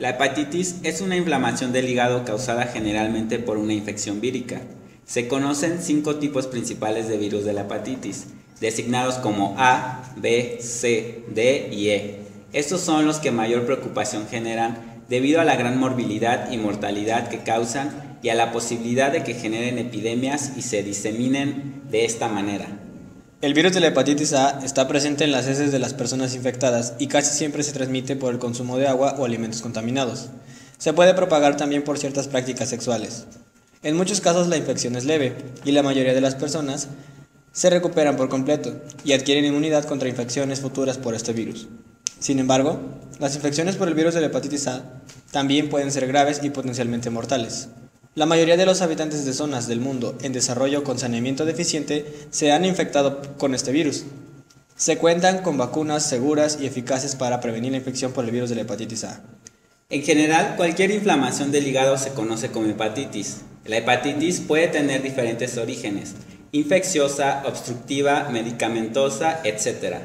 La hepatitis es una inflamación del hígado causada generalmente por una infección vírica. Se conocen 5 tipos principales de virus de la hepatitis, designados como A, B, C, D y E. Estos son los que mayor preocupación generan debido a la gran morbilidad y mortalidad que causan y a la posibilidad de que generen epidemias y se diseminen de esta manera. El virus de la hepatitis A está presente en las heces de las personas infectadas y casi siempre se transmite por el consumo de agua o alimentos contaminados. Se puede propagar también por ciertas prácticas sexuales. En muchos casos la infección es leve y la mayoría de las personas se recuperan por completo y adquieren inmunidad contra infecciones futuras por este virus. Sin embargo, las infecciones por el virus de la hepatitis A también pueden ser graves y potencialmente mortales. La mayoría de los habitantes de zonas del mundo en desarrollo con saneamiento deficiente se han infectado con este virus. Se cuentan con vacunas seguras y eficaces para prevenir la infección por el virus de la hepatitis A. En general, cualquier inflamación del hígado se conoce como hepatitis. La hepatitis puede tener diferentes orígenes: infecciosa, obstructiva, medicamentosa, etc.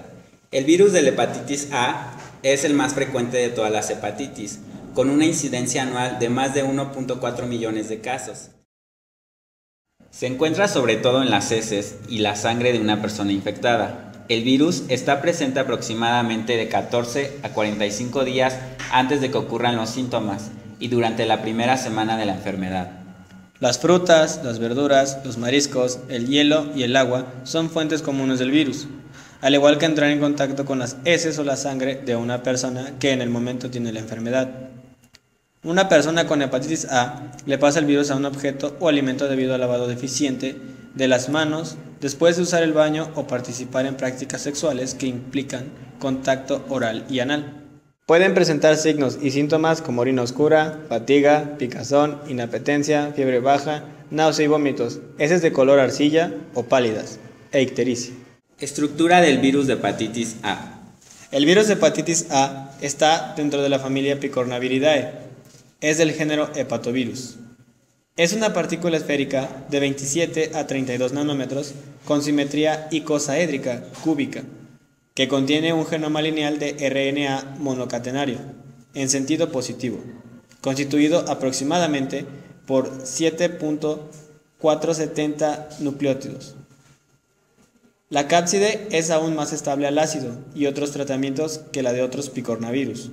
El virus de la hepatitis A es el más frecuente de todas las hepatitis, con una incidencia anual de más de 1.4 millones de casos. Se encuentra sobre todo en las heces y la sangre de una persona infectada. El virus está presente aproximadamente de 14 a 45 días antes de que ocurran los síntomas y durante la primera semana de la enfermedad. Las frutas, las verduras, los mariscos, el hielo y el agua son fuentes comunes del virus, al igual que entrar en contacto con las heces o la sangre de una persona que en el momento tiene la enfermedad. Una persona con hepatitis A le pasa el virus a un objeto o alimento debido al lavado deficiente de las manos después de usar el baño o participar en prácticas sexuales que implican contacto oral y anal. Pueden presentar signos y síntomas como orina oscura, fatiga, picazón, inapetencia, fiebre baja, náusea y vómitos, heces de color arcilla o pálidas, e ictericia. Estructura del virus de hepatitis A. El virus de hepatitis A está dentro de la familia Picornaviridae. Es del género hepatovirus. Es una partícula esférica de 27 a 32 nanómetros con simetría icosaédrica cúbica, que contiene un genoma lineal de RNA monocatenario, en sentido positivo, constituido aproximadamente por 7.470 nucleótidos. La cápside es aún más estable al ácido y otros tratamientos que la de otros picornavirus.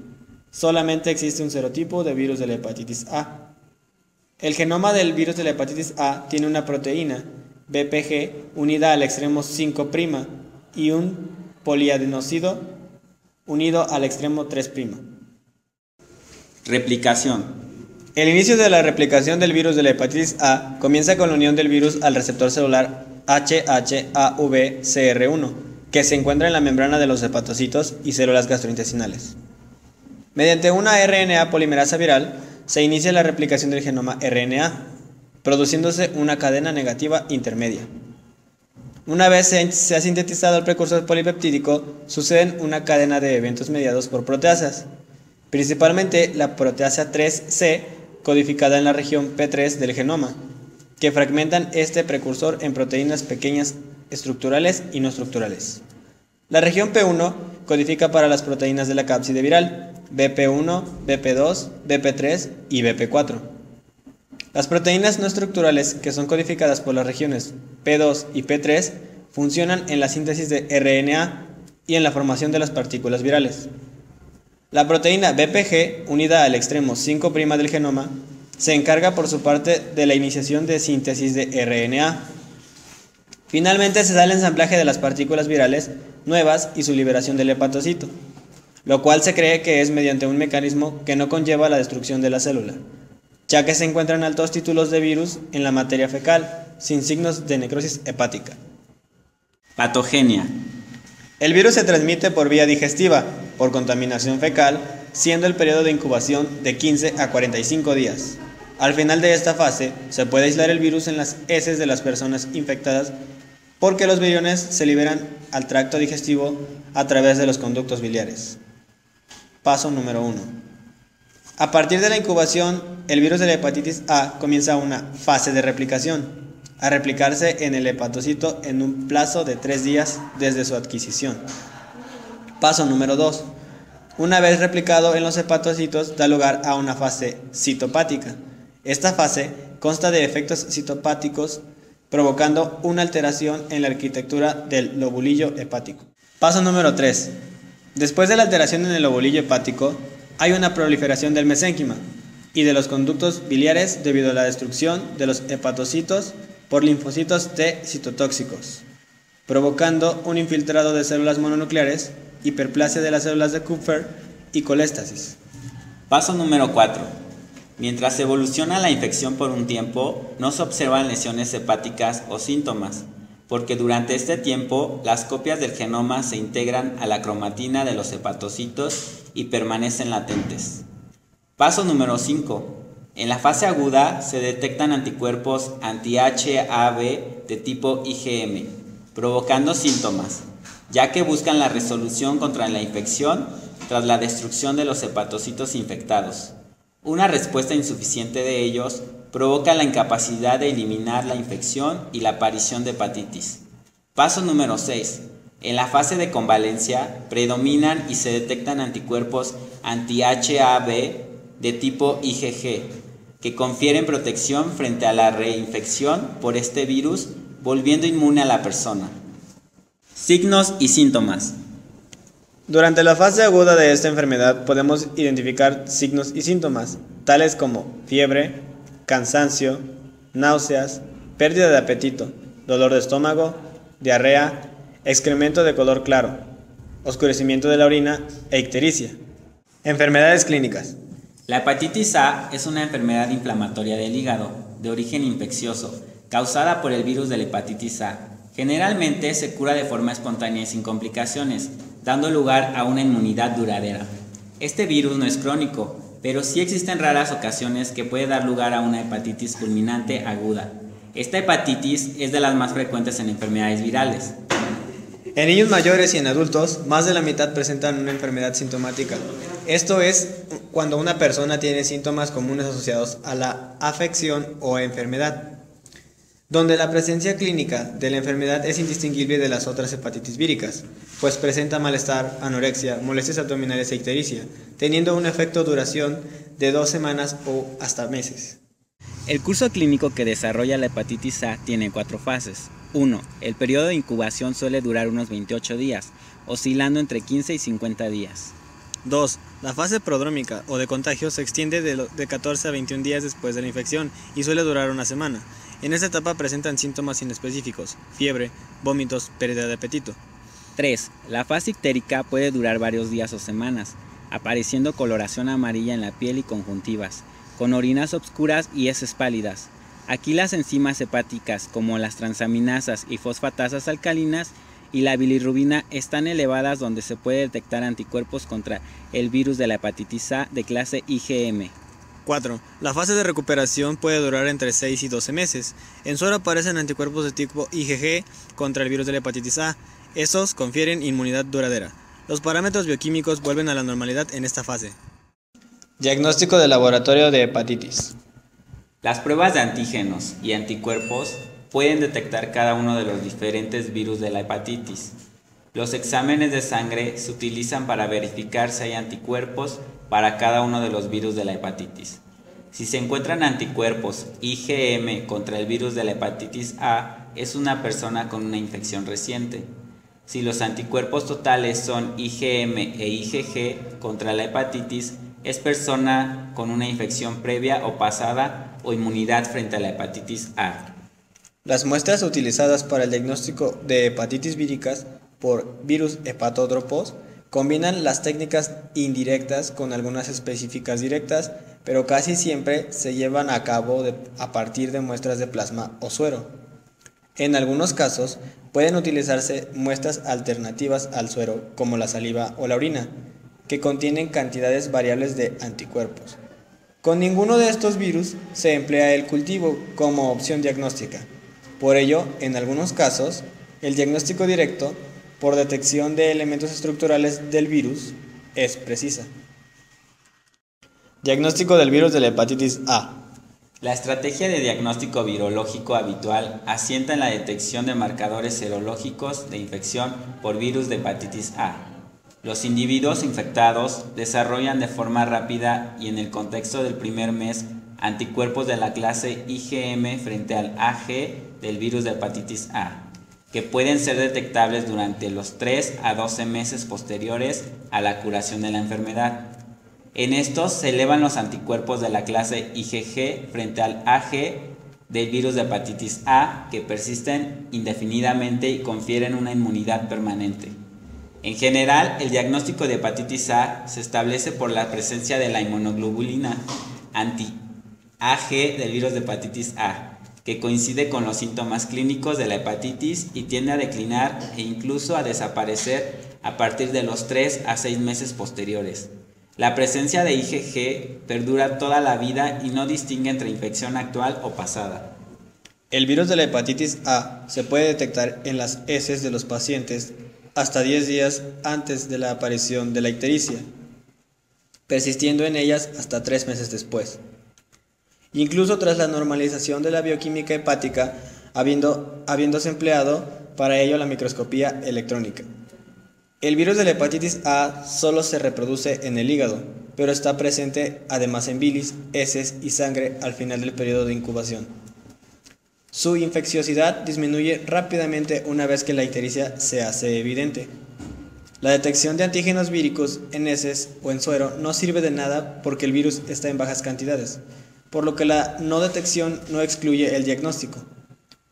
Solamente existe un serotipo de virus de la hepatitis A. El genoma del virus de la hepatitis A tiene una proteína, BPG, unida al extremo 5' y un poliadenósido unido al extremo 3'. Replicación. El inicio de la replicación del virus de la hepatitis A comienza con la unión del virus al receptor celular HHAVCR1, que se encuentra en la membrana de los hepatocitos y células gastrointestinales. Mediante una RNA polimerasa viral, se inicia la replicación del genoma RNA, produciéndose una cadena negativa intermedia. Una vez se ha sintetizado el precursor polipeptídico, suceden una cadena de eventos mediados por proteasas, principalmente la proteasa 3C, codificada en la región P3 del genoma, que fragmentan este precursor en proteínas pequeñas estructurales y no estructurales. La región P1 codifica para las proteínas de la cápside viral, BP1, BP2, BP3 y BP4. Las proteínas no estructurales, que son codificadas por las regiones P2 y P3, funcionan en la síntesis de RNA y en la formación de las partículas virales. La proteína BPG, unida al extremo 5' del genoma, se encarga por su parte de la iniciación de síntesis de RNA. Finalmente se da el ensamblaje de las partículas virales nuevas y su liberación del hepatocito, lo cual se cree que es mediante un mecanismo que no conlleva la destrucción de la célula, ya que se encuentran altos títulos de virus en la materia fecal, sin signos de necrosis hepática. Patogenia. El virus se transmite por vía digestiva, por contaminación fecal, siendo el periodo de incubación de 15 a 45 días. Al final de esta fase, se puede aislar el virus en las heces de las personas infectadas porque los viriones se liberan al tracto digestivo a través de los conductos biliares. Paso número 1. A partir de la incubación, el virus de la hepatitis A comienza una fase de replicación, a replicarse en el hepatocito en un plazo de 3 días desde su adquisición. Paso número 2. Una vez replicado en los hepatocitos, da lugar a una fase citopática. Esta fase consta de efectos citopáticos provocando una alteración en la arquitectura del lobulillo hepático. Paso número 3. Después de la alteración en el lobulillo hepático, hay una proliferación del mesénquima y de los conductos biliares debido a la destrucción de los hepatocitos por linfocitos T citotóxicos, provocando un infiltrado de células mononucleares, hiperplasia de las células de Kupffer y coléstasis. Paso número 4. Mientras evoluciona la infección por un tiempo, no se observan lesiones hepáticas o síntomas, porque durante este tiempo las copias del genoma se integran a la cromatina de los hepatocitos y permanecen latentes. Paso número 5. En la fase aguda se detectan anticuerpos anti-HAV de tipo IgM, provocando síntomas, ya que buscan la resolución contra la infección tras la destrucción de los hepatocitos infectados. Una respuesta insuficiente de ellos provoca la incapacidad de eliminar la infección y la aparición de hepatitis. Paso número 6. En la fase de convalencia predominan y se detectan anticuerpos anti-HAV de tipo IgG, que confieren protección frente a la reinfección por este virus, volviendo inmune a la persona. Signos y síntomas. Durante la fase aguda de esta enfermedad podemos identificar signos y síntomas, tales como fiebre, cansancio, náuseas, pérdida de apetito, dolor de estómago, diarrea, excremento de color claro, oscurecimiento de la orina e ictericia. Enfermedades clínicas. La hepatitis A es una enfermedad inflamatoria del hígado, de origen infeccioso, causada por el virus de la hepatitis A. Generalmente se cura de forma espontánea y sin complicaciones, dando lugar a una inmunidad duradera. Este virus no es crónico, pero sí existen raras ocasiones que puede dar lugar a una hepatitis fulminante aguda. Esta hepatitis es de las más frecuentes en enfermedades virales. En niños mayores y en adultos, más de la mitad presentan una enfermedad sintomática. Esto es cuando una persona tiene síntomas comunes asociados a la afección o enfermedad, donde la presencia clínica de la enfermedad es indistinguible de las otras hepatitis víricas, pues presenta malestar, anorexia, molestias abdominales e ictericia, teniendo un efecto duración de 2 semanas o hasta meses. El curso clínico que desarrolla la hepatitis A tiene 4 fases. 1. El periodo de incubación suele durar unos 28 días, oscilando entre 15 y 50 días. 2. La fase prodrómica o de contagio se extiende de 14 a 21 días después de la infección y suele durar una semana. En esta etapa presentan síntomas inespecíficos, fiebre, vómitos, pérdida de apetito. 3. La fase ictérica puede durar varios días o semanas, apareciendo coloración amarilla en la piel y conjuntivas, con orinas obscuras y heces pálidas. Aquí las enzimas hepáticas, como las transaminasas y fosfatasas alcalinas y la bilirrubina, están elevadas, donde se puede detectar anticuerpos contra el virus de la hepatitis A de clase IgM. 4. La fase de recuperación puede durar entre 6 y 12 meses. En suero aparecen anticuerpos de tipo IgG contra el virus de la hepatitis A. Estos confieren inmunidad duradera. Los parámetros bioquímicos vuelven a la normalidad en esta fase. Diagnóstico de laboratorio de hepatitis. Las pruebas de antígenos y anticuerpos pueden detectar cada uno de los diferentes virus de la hepatitis. Los exámenes de sangre se utilizan para verificar si hay anticuerpos para cada uno de los virus de la hepatitis. Si se encuentran anticuerpos IgM contra el virus de la hepatitis A, es una persona con una infección reciente. Si los anticuerpos totales son IgM e IgG contra la hepatitis, es persona con una infección previa o pasada o inmunidad frente a la hepatitis A. Las muestras utilizadas para el diagnóstico de hepatitis víricas por virus hepatotropos combinan las técnicas indirectas con algunas específicas directas, pero casi siempre se llevan a cabo a partir de muestras de plasma o suero. En algunos casos pueden utilizarse muestras alternativas al suero, como la saliva o la orina, que contienen cantidades variables de anticuerpos. Con ninguno de estos virus se emplea el cultivo como opción diagnóstica. Por ello, en algunos casos, el diagnóstico directo por detección de elementos estructurales del virus es precisa. Diagnóstico del virus de la hepatitis A. La estrategia de diagnóstico virológico habitual asienta en la detección de marcadores serológicos de infección por virus de hepatitis A. Los individuos infectados desarrollan de forma rápida y en el contexto del primer mes anticuerpos de la clase IgM frente al AG del virus de hepatitis A, que pueden ser detectables durante los 3 a 12 meses posteriores a la curación de la enfermedad. En estos se elevan los anticuerpos de la clase IgG frente al AG del virus de hepatitis A, que persisten indefinidamente y confieren una inmunidad permanente. En general, el diagnóstico de hepatitis A se establece por la presencia de la inmunoglobulina anti-AG del virus de hepatitis A, que coincide con los síntomas clínicos de la hepatitis y tiende a declinar e incluso a desaparecer a partir de los 3 a 6 meses posteriores. La presencia de IgG perdura toda la vida y no distingue entre infección actual o pasada. El virus de la hepatitis A se puede detectar en las heces de los pacientes hasta 10 días antes de la aparición de la ictericia, persistiendo en ellas hasta 3 meses después. Incluso tras la normalización de la bioquímica hepática, habiéndose empleado para ello la microscopía electrónica. El virus de la hepatitis A solo se reproduce en el hígado, pero está presente además en bilis, heces y sangre al final del periodo de incubación. Su infecciosidad disminuye rápidamente una vez que la ictericia se hace evidente. La detección de antígenos víricos en heces o en suero no sirve de nada porque el virus está en bajas cantidades, por lo que la no detección no excluye el diagnóstico.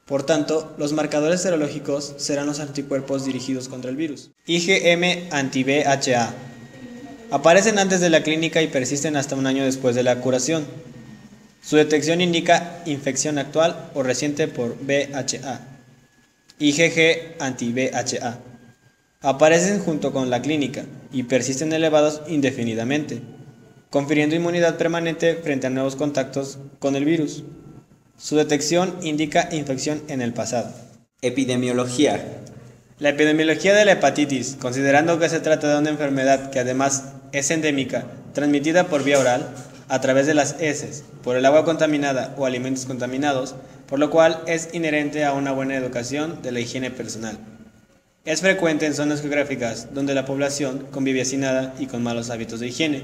Por tanto, los marcadores serológicos serán los anticuerpos dirigidos contra el virus. IgM anti-VHA. Aparecen antes de la clínica y persisten hasta un año después de la curación. Su detección indica infección actual o reciente por VHA. IgG anti-VHA. Aparecen junto con la clínica y persisten elevados indefinidamente, confiriendo inmunidad permanente frente a nuevos contactos con el virus. Su detección indica infección en el pasado. Epidemiología. La epidemiología de la hepatitis, considerando que se trata de una enfermedad que además es endémica, transmitida por vía oral, a través de las heces, por el agua contaminada o alimentos contaminados, por lo cual es inherente a una buena educación de la higiene personal. Es frecuente en zonas geográficas donde la población convive hacinada y con malos hábitos de higiene.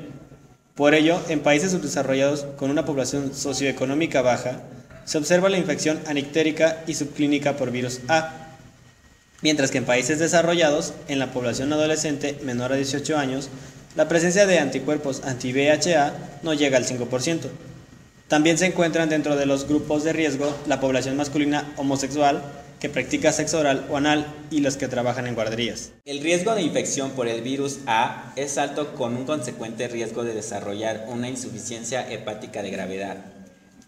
Por ello, en países subdesarrollados con una población socioeconómica baja, se observa la infección anictérica y subclínica por virus A, mientras que en países desarrollados, en la población adolescente menor a 18 años, la presencia de anticuerpos anti-VHA no llega al 5%. También se encuentran dentro de los grupos de riesgo la población masculina homosexual que practica sexo oral o anal y los que trabajan en guarderías. El riesgo de infección por el virus A es alto, con un consecuente riesgo de desarrollar una insuficiencia hepática de gravedad.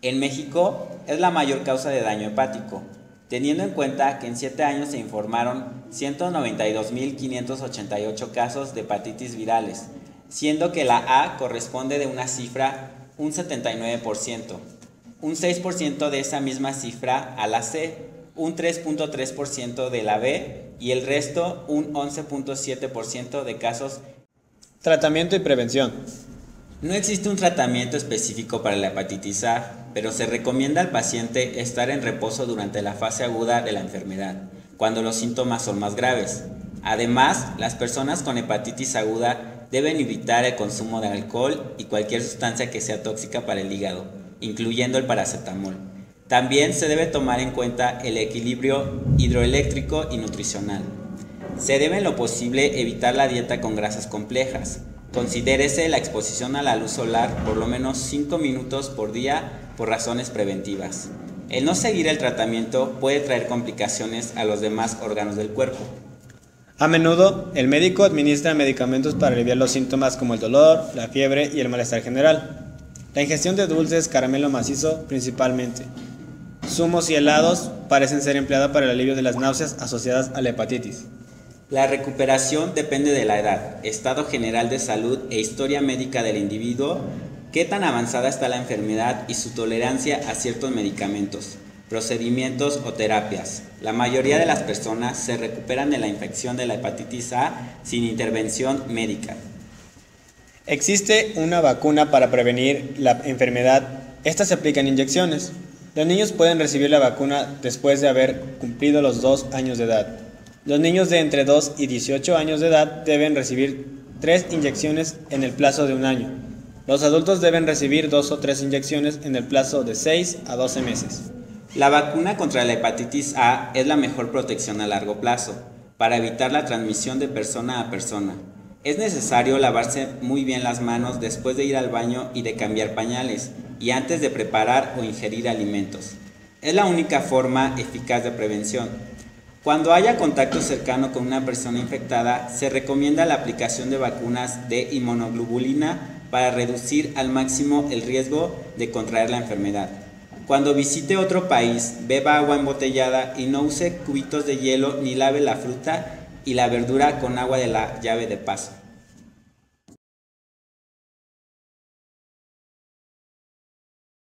En México es la mayor causa de daño hepático, teniendo en cuenta que en 7 años se informaron 192.588 casos de hepatitis virales, siendo que la A corresponde de una cifra un 79%, un 6% de esa misma cifra a la C, un 3.3% de la B y el resto un 11.7% de casos. Tratamiento y prevención. No existe un tratamiento específico para la hepatitis A, pero se recomienda al paciente estar en reposo durante la fase aguda de la enfermedad, cuando los síntomas son más graves. Además, las personas con hepatitis aguda deben evitar el consumo de alcohol y cualquier sustancia que sea tóxica para el hígado, incluyendo el paracetamol. También se debe tomar en cuenta el equilibrio hidroeléctrico y nutricional. Se debe en lo posible evitar la dieta con grasas complejas. Considérese la exposición a la luz solar por lo menos 5 minutos por día por razones preventivas. El no seguir el tratamiento puede traer complicaciones a los demás órganos del cuerpo. A menudo, el médico administra medicamentos para aliviar los síntomas como el dolor, la fiebre y el malestar general. La ingestión de dulces, caramelo macizo principalmente. Zumos y helados parecen ser empleados para el alivio de las náuseas asociadas a la hepatitis. La recuperación depende de la edad, estado general de salud e historia médica del individuo, qué tan avanzada está la enfermedad y su tolerancia a ciertos medicamentos, procedimientos o terapias. La mayoría de las personas se recuperan de la infección de la hepatitis A sin intervención médica. Existe una vacuna para prevenir la enfermedad. Esta se aplica en inyecciones. Los niños pueden recibir la vacuna después de haber cumplido los 2 años de edad. Los niños de entre 2 y 18 años de edad deben recibir 3 inyecciones en el plazo de un año. Los adultos deben recibir 2 o 3 inyecciones en el plazo de 6 a 12 meses. La vacuna contra la hepatitis A es la mejor protección a largo plazo para evitar la transmisión de persona a persona. Es necesario lavarse muy bien las manos después de ir al baño y de cambiar pañales y antes de preparar o ingerir alimentos. Es la única forma eficaz de prevención. Cuando haya contacto cercano con una persona infectada, se recomienda la aplicación de vacunas de inmunoglobulina para reducir al máximo el riesgo de contraer la enfermedad. Cuando visite otro país, beba agua embotellada y no use cubitos de hielo ni lave la fruta y la verdura con agua de la llave de paso.